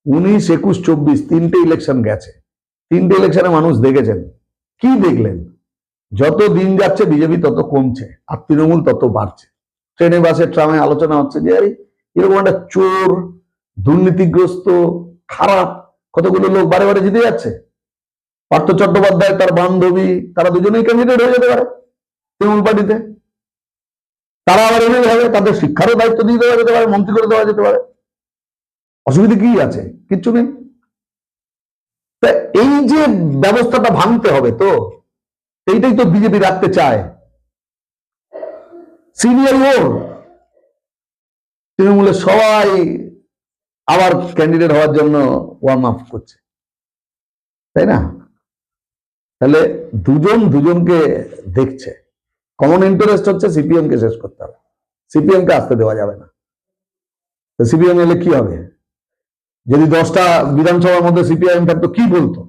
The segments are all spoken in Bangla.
19, 21, 24 তিনটে ইলেকশন গেছে, তিনটে ইলেকশনে মানুষ দেখেছেন। কি দেখলেন? যত দিন যাচ্ছে বিজেপি তত কমছে আর তৃণমূল তত বাড়ছে। ট্রেনে বাসে ট্রামে আলোচনা হচ্ছে যে এরকম একটা চোর, দুর্নীতিগ্রস্ত, খারাপ কতগুলো লোক বারে বারে জিতে যাচ্ছে। পার্থ চট্টোপাধ্যায়, তার বান্ধবী, তারা দুজনেই ক্যান্ডিডেট হয়ে যেতে পারে তৃণমূল পার্টিতে। তারা আবার এমএলএ হবে, তাদের শিক্ষারও দায়িত্ব দিয়ে দেওয়া যেতে পারে, মন্ত্রী করে দেওয়া যেতে পারে। অসুবিধা কি আছে? কিচ্ছু নেই। তা এই যে ব্যবস্থাটা ভাঙতে হবে, তো এইটাই তো বিজেপি রাখতে চায়। সিনিয়র ওর তৃণমূলের সবাই আবার ক্যান্ডিডেট হওয়ার জন্য ওয়ার্ম আপ করছে, তাই না? তাহলে দুজন দুজনকে দেখছে। কমন ইন্টারেস্ট হচ্ছে সিপিএম কে শেষ করতে হবে, সিপিএম কে আসতে দেওয়া যাবে না। তো সিপিএম এলে কি হবে? যদি 10টা বিধানসভার মধ্যে সিপিআইএম থাকতো, কি বলতো?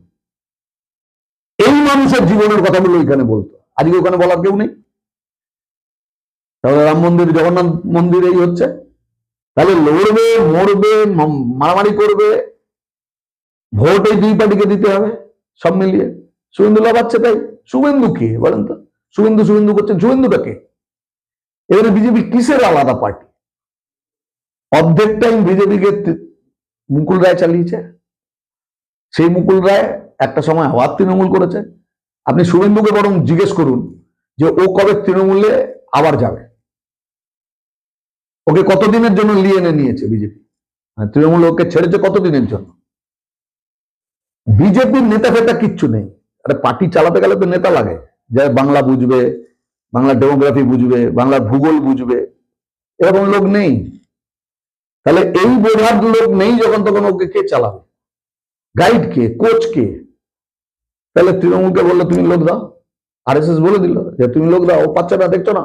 এই মানুষের জীবনের কথাগুলো এখানে বলতো। আজকে ওখানে বলার কেউ নেই। তাহলে রাম মন্দির, জগন্নাথ মন্দির এই হচ্ছে। তাহলে লড়বে, মরবে, মারামারি করবে, ভোট এই দুই পার্টিকে দিতে হবে সব মিলিয়ে। শুভেন্দু লাভাচ্ছে, তাই শুভেন্দু কে বলেন তো? শুভেন্দু শুভেন্দু করছেন, শুভেন্দুটা কে? এবারে বিজেপি কিসের আলাদা পার্টি? অর্ধেক টাইম বিজেপিকে মুকুল রায় চালিয়েছে। সেই মুকুল রায় একটা সময় আবার তৃণমূল করেছে। আপনি শুভেন্দুকে বরং জিজ্ঞেস করুন যে ও কবে তৃণমূলে আবার যাবে। ওকে কতদিনের জন্য লিয়ে এনে নিয়েছে বিজেপি? তৃণমূল ওকে ছেড়েছে কতদিনের জন্য? বিজেপির নেতা ফেতা কিচ্ছু নেই। আরে পার্টি চালাতে গেলে তো নেতা লাগে, যারা বাংলা বুঝবে, বাংলা ডেমোগ্রাফি বুঝবে, বাংলার ভূগোল বুঝবে, এরকম লোক নেই। তাহলে এই বোঝার লোক নেই যখন, তখন ওকে কে চালাবে? গাইড কে? কোচ কে? তাহলে তৃণমূলকে বললো তুমি লোক দাও, আরএসএস বলে দিল যে তুমি লোক দাও, ও পাচ্ছে না, দেখছো না?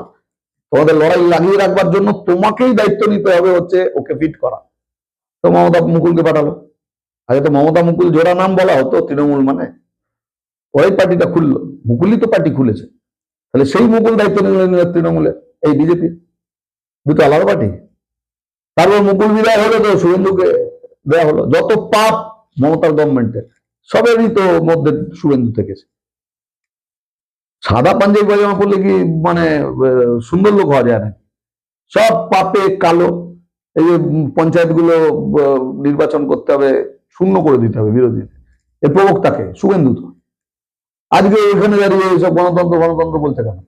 তোমাদের লড়াই লাগিয়ে রাখবার জন্য তোমাকেই দায়িত্ব নিতে হবে, হচ্ছে ওকে ফিট করা। তো মমতা মুকুলকে পাঠালো। আগে তো মমতা মুকুল জোড়া নাম বলা হতো তৃণমূল মানে, ওই পার্টিটা খুললো, মুকুলই তো পার্টি খুলেছে। তাহলে সেই মুকুল দায়িত্ব নিল তৃণমূলের, এই বিজেপি, দুটো আলাদা পার্টি। তারপর মুকুল বিদায় হলো তো শুভেন্দুকে দেওয়া হলো। যত পাপ মমতার গভর্নমেন্টের, সবেরই তো মধ্যে শুভেন্দু থেকেছে। সাদা পাঞ্জাবি পায়জামা পরলে কি মানে সুন্দর লোক হওয়া যায় না? সব পাপে কালো। এই যে পঞ্চায়েত গুলো নির্বাচন করতে হবে, শূন্য করে দিতে হবে বিরোধী, এর প্রবক্তাকে শুভেন্দু। তো আজকে এখানে দাঁড়িয়ে এইসব গণতন্ত্র গণতন্ত্র বলছে কেন?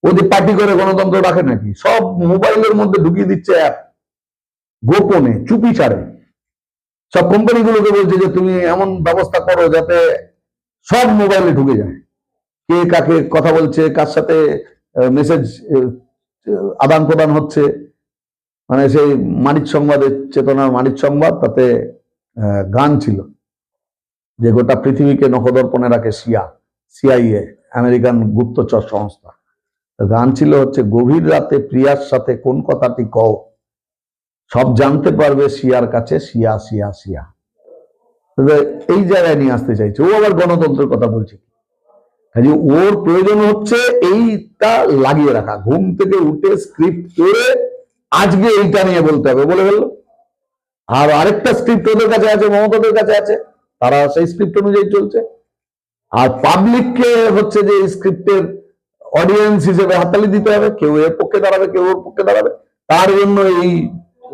ও যে পার্টি করে গণতন্ত্র রাখে নাকি? সব মোবাইলের মধ্যে ঢুকিয়ে দিচ্ছে অ্যাপ, গোপনে চুপি ছাড়ে। সব কোম্পানিগুলোকে বলছে যে তুমি এমন ব্যবস্থা করো যাতে সব মোবাইলে ঢুকে যায়, কে কাকে কথা বলছে, কার সাথে মেসেজ আদান প্রদান হচ্ছে। মানে সেই মানিক সংবাদের, চেতনার মানিক সংবাদ, তাতে গান ছিল যে গোটা পৃথিবীকে নখদর্পণে রাখে সিআইএ, আমেরিকান গুপ্তচর সংস্থা। গান ছিল হচ্ছে গভীর রাতে প্রিয়ার সাথে কোন কথাটি কও, সব জানতে পারবে সিয়ার কাছে, সিয়া সিয়া সিয়া। এই জায়গায় নিয়ে আসতে চাইছে। ও আবার গণতন্ত্রের কথা বলছে। কাজে ওর প্রয়োজন হচ্ছে এইটা লাগিয়ে রাখা, ঘুম থেকে উঠে স্ক্রিপ্ট করে আজকে এইটা নিয়ে বলতে হবে বলে গেল। আর আরেকটা স্ক্রিপ্ট ওদের কাছে আছে, মমতাদের কাছে আছে, তারা সেই স্ক্রিপ্ট অনুযায়ী চলছে। আর পাবলিককে হচ্ছে যে স্ক্রিপ্টের অডিয়েন্স হিসেবে হাততালি দিতে হবে, কেউ এর পক্ষে দাঁড়াবে, কেউ ওর পক্ষে দাঁড়াবে। তার জন্য এই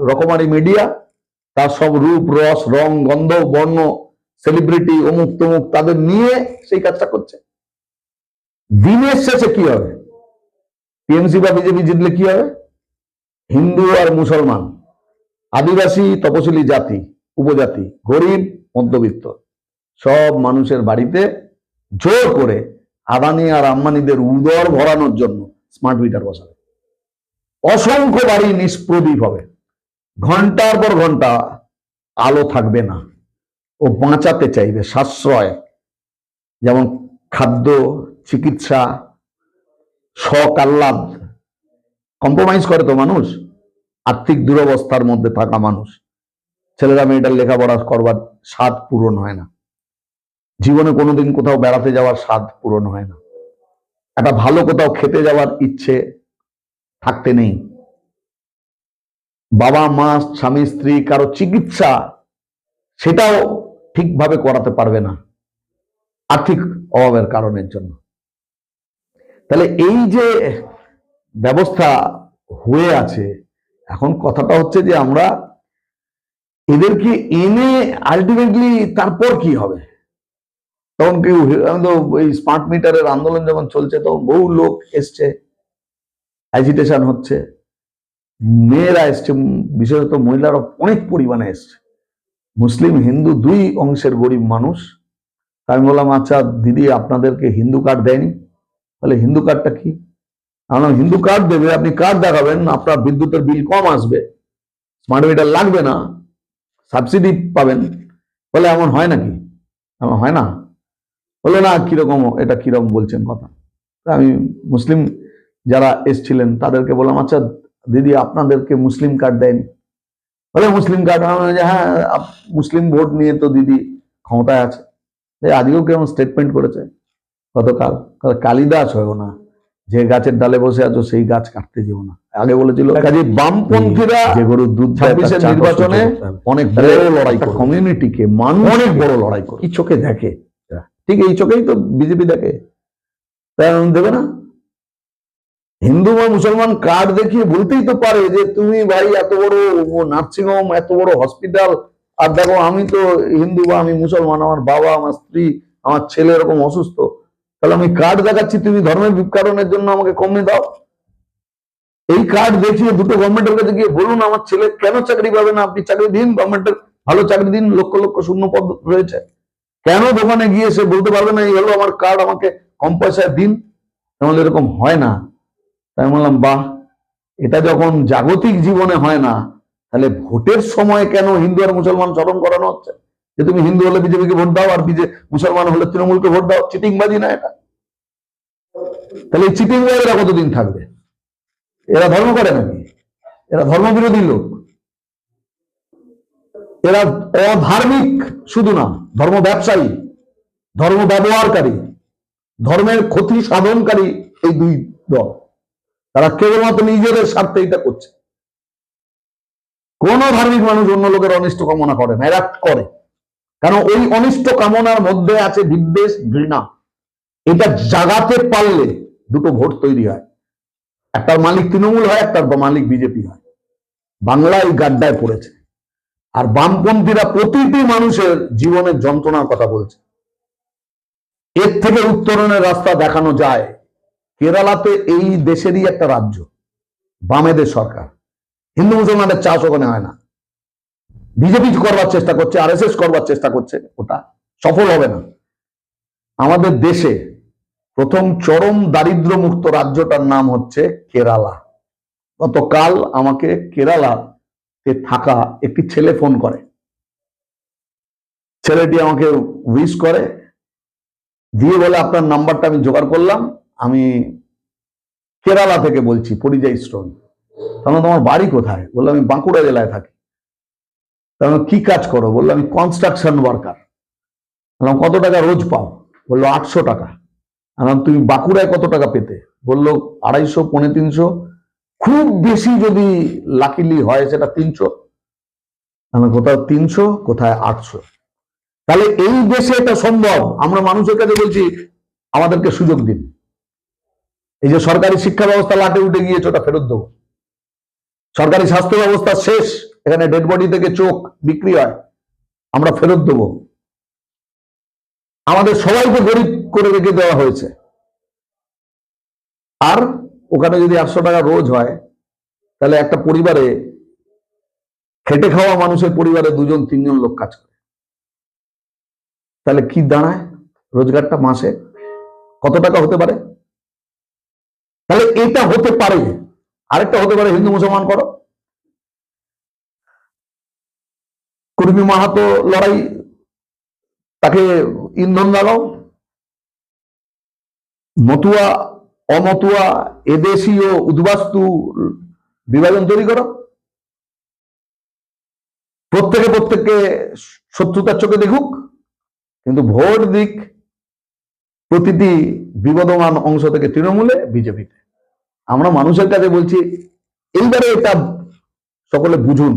রকমারি মিডিয়া, তার সব রূপ রস রং গন্ধ বর্ণ, সেলিব্রিটি অমুক তমুক, তাদের নিয়ে সেই কাজটা করছে। দিনের শেষে কি হবে? টিএমসি বা বিজেপি জিতলে কি হবে? হিন্দু আর মুসলমান, আদিবাসী তপশিলি জাতি উপজাতি, গরিব মধ্যবিত্ত, সব মানুষের বাড়িতে জোর করে আদানি আর আম্বানিদের উদর ভরানোর জন্য স্মার্ট মিটার বসাবে। অসংখ্য বাড়ি নিষ্প্রদীপ হবে, ঘন্টার পর ঘন্টা আলো থাকবে না। ও বাঁচাতে চাইবে সাশ্রয়, যেমন খাদ্য, চিকিৎসা, শখ আহ্লাদ। কম্প্রোমাইজ করে তো মানুষ, আর্থিক দুরবস্থার মধ্যে থাকা মানুষ। ছেলেরা মেয়েটার লেখাপড়া করবার স্বাদ পূরণ হয় না, জীবনে কোনোদিন কোথাও বেড়াতে যাওয়ার স্বাদ পূরণ হয় না, একটা ভালো কোথাও খেতে যাওয়ার ইচ্ছে থাকতে নেই, বাবা মা স্বামী স্ত্রী কারো চিকিৎসা সেটাও ঠিকভাবে করাতে পারবে না আর্থিক অভাবের কারণের জন্য। তাহলে এই যে ব্যবস্থা হয়ে আছে, এখন কথাটা হচ্ছে যে আমরা এদেরকে এনে আলটিমেটলি তারপর কি হবে? তখন কেউ, এই স্মার্ট মিটারের আন্দোলন যখন চলছে তখন বহু লোক এসছে, অ্যাজিটেশন হচ্ছে, মেয়েরা এসছে, বিশেষত মহিলারা অনেক পরিমাণে এসছে, মুসলিম হিন্দু দুই অংশের গরিব মানুষ। আমি বললাম, আচ্ছা দিদি, আপনাদেরকে হিন্দু কার্ড দেয়নি? তাহলে হিন্দু কার্ডটা কি? আমরা হিন্দু কার্ড দেবে, আপনি কার্ড দেখাবেন, আপনার বিদ্যুতের বিল কম আসবে, স্মার্ট মিটার লাগবে না, সাবসিডি পাবেন। বলে এমন হয় নাকি? এমন হয় না। বললো না, কিরকম, এটা কিরকম বলছেন কথা। আমি মুসলিম যারা এসছিলেন তাদেরকে বললাম, আচ্ছা দিদি, আপনাদেরকে মুসলিম কার্ড দেয়নি? বলে মুসলিম কার্ড? হ্যাঁ, মুসলিম ভোট নিয়ে তো দিদি ক্ষমতায় আছে। আজকেও কেমন স্টেটমেন্ট করেছে গতকাল, কালিদাস হয়েও না, যে গাছের ডালে বসে আছো সেই গাছ কাটতে যেও না। আগে বলেছিল কাজে বামপন্থীরা যে গরুর দুধ 26-এর নির্বাচনে অনেক বড় লড়াই, কমিউনিটিকে মানুষ অনেক বড় লড়াই করে, কি চোখে দেখে, ঠিক এই চোখেই তো বিজেপি দেখে, তাই দেবে না। হিন্দু বা মুসলমান কার্ড দেখিয়ে বলতেই তো পারে যে তুমি ভাই এত বড় নার্সিংহোম, এত বড় হসপিটাল, আর দেখো আমি তো হিন্দু বা আমি মুসলমান, আমার বাবা, আমার স্ত্রী, আমার ছেলে এরকম অসুস্থ, তাহলে আমি কার্ড দেখাচ্ছি, তুমি ধর্মের কারণের জন্য আমাকে কমে দাও। এই কার্ড দেখিয়ে দুটো গভর্নমেন্টের কাছে গিয়ে বলুন আমার ছেলে কেন চাকরি পাবে না, আপনি চাকরি দিন, গভর্নমেন্টের ভালো চাকরি দিন, লক্ষ লক্ষ শূন্য পদ রয়েছে। কেন দোকানে গিয়ে সে বলতে পারবে না এই হলো আমার কার্ড, আমাকে কম পয়সায় দিন? তাহলে এরকম হয় না। তাই বললাম, বাহ, এটা যখন জাগতিক জীবনে হয় না, তাহলে ভোটের সময় কেন হিন্দু আর মুসলমান চরণ করানো হচ্ছে যে তুমি হিন্দু হলে বিজেপিকে ভোট দাও আর মুসলমান হলে তৃণমূলকে ভোট দাও? চিটিংবাজি না এটা? তাহলে এই চিটিংবাজেরা কতদিন থাকবে? এরা ধর্ম করে নাকি? এরা ধর্মবিরোধী লোক, এরা অধার্মিক শুধু না, ধর্ম ব্যবসায়ী, ধর্ম ব্যবহারকারী, ধর্মের ক্ষতি সাধনকারী এই দুই দল। তারা কেবলমাত্র নিজেদের স্বার্থে এটা করছে। কোন ধার্মিক মানুষ অন্য লোকের অনিষ্ট কামনা করে না, এরা করে। কারণ ওই অনিষ্ট কামনার মধ্যে আছে বিদ্বেষ, ঘৃণা। এটা জাগাতে পারলে দুটো ভোট তৈরি হয়, একটার মালিক তৃণমূল হয়, একটার মালিক বিজেপি হয়। বাংলা এই গাড্ডায় পড়েছে। আর বামপন্থীরা প্রতিটি মানুষের জীবনের যন্ত্রণার কথা বলছে। এর থেকে উত্তরণের রাস্তা দেখানো যায়। কেরালাতে এই দেশেরই একটা রাজ্য, বামেদের সরকার, হিন্দু মুসলমানের চাষ ওখানে হয় না। বিজেপি করবার চেষ্টা করছে, আরএসএস করবার চেষ্টা করছে, ওটা সফল হবে না। আমাদের দেশে প্রথম চরম দারিদ্র মুক্ত রাজ্যটার নাম হচ্ছে কেরালা। গতকাল আমাকে কেরালাতে থাকা একটি ছেলে ফোন করে, ছেলেটি আমাকে উইশ করে দিয়ে বলে আপনার নাম্বারটা আমি জোগাড় করলাম, আমি কেরালা থেকে বলছি, পরিযায়ী শ্রমিক। তখন তোমার বাড়ি কোথায়? বললাম আমি বাঁকুড়া জেলায় থাকি। তখন কি কাজ করো? বললো আমি কনস্ট্রাকশন ওয়ার্কার। বললাম কত টাকা রোজ পাও? বললো 800 টাকা। বললাম তুমি বাঁকুড়ায় কত টাকা পেতে? বললো 250, 350, খুব বেশি যদি লাকিলি হয় সেটা 300। আমি কোথাও 300, কোথায় 800। তাহলে এই দেশে এটা সম্ভব। আমরা মানুষের কাছে বলছি আমাদেরকে সুযোগ দিন। এই যে সরকারি শিক্ষা ব্যবস্থা লাটে উঠে গিয়েছে, ওটা ফেরত দেবো। সরকারি স্বাস্থ্য ব্যবস্থা শেষ, এখানে ডেড বডি থেকে চোখ বিক্রি হয়, আমরা ফেরত দেবো। আমাদের সবাইকে গরিব করে রেখে দেওয়া হয়েছে। আর ওখানে যদি 800 টাকা রোজ হয়, তাহলে একটা পরিবারে, খেটে খাওয়া মানুষের পরিবারে 2-3 লোক কাজ করে, তাহলে কি দাঁড়ায় রোজগারটা মাসে? কত টাকা হতে পারে? তাহলে এটা হতে পারে। আরেকটা হতে পারে, হিন্দু মুসলমান করো, কুর্মী মাহাতো লড়াই, তাকে ইন্ধন লাগাও, মতুয়া অমতুয়া এদেশীয় উদ্বাস্তু বিভাজন তৈরি করো, প্রত্যেকে শত্রুতার চোখে দেখুক, কিন্তু ভোট দিক প্রতিটি বিবদমান অংশ থেকে তৃণমূলে, বিজেপিতে। আমরা মানুষের কাছে বলছি এইবারে এটা সকলে বুঝুন।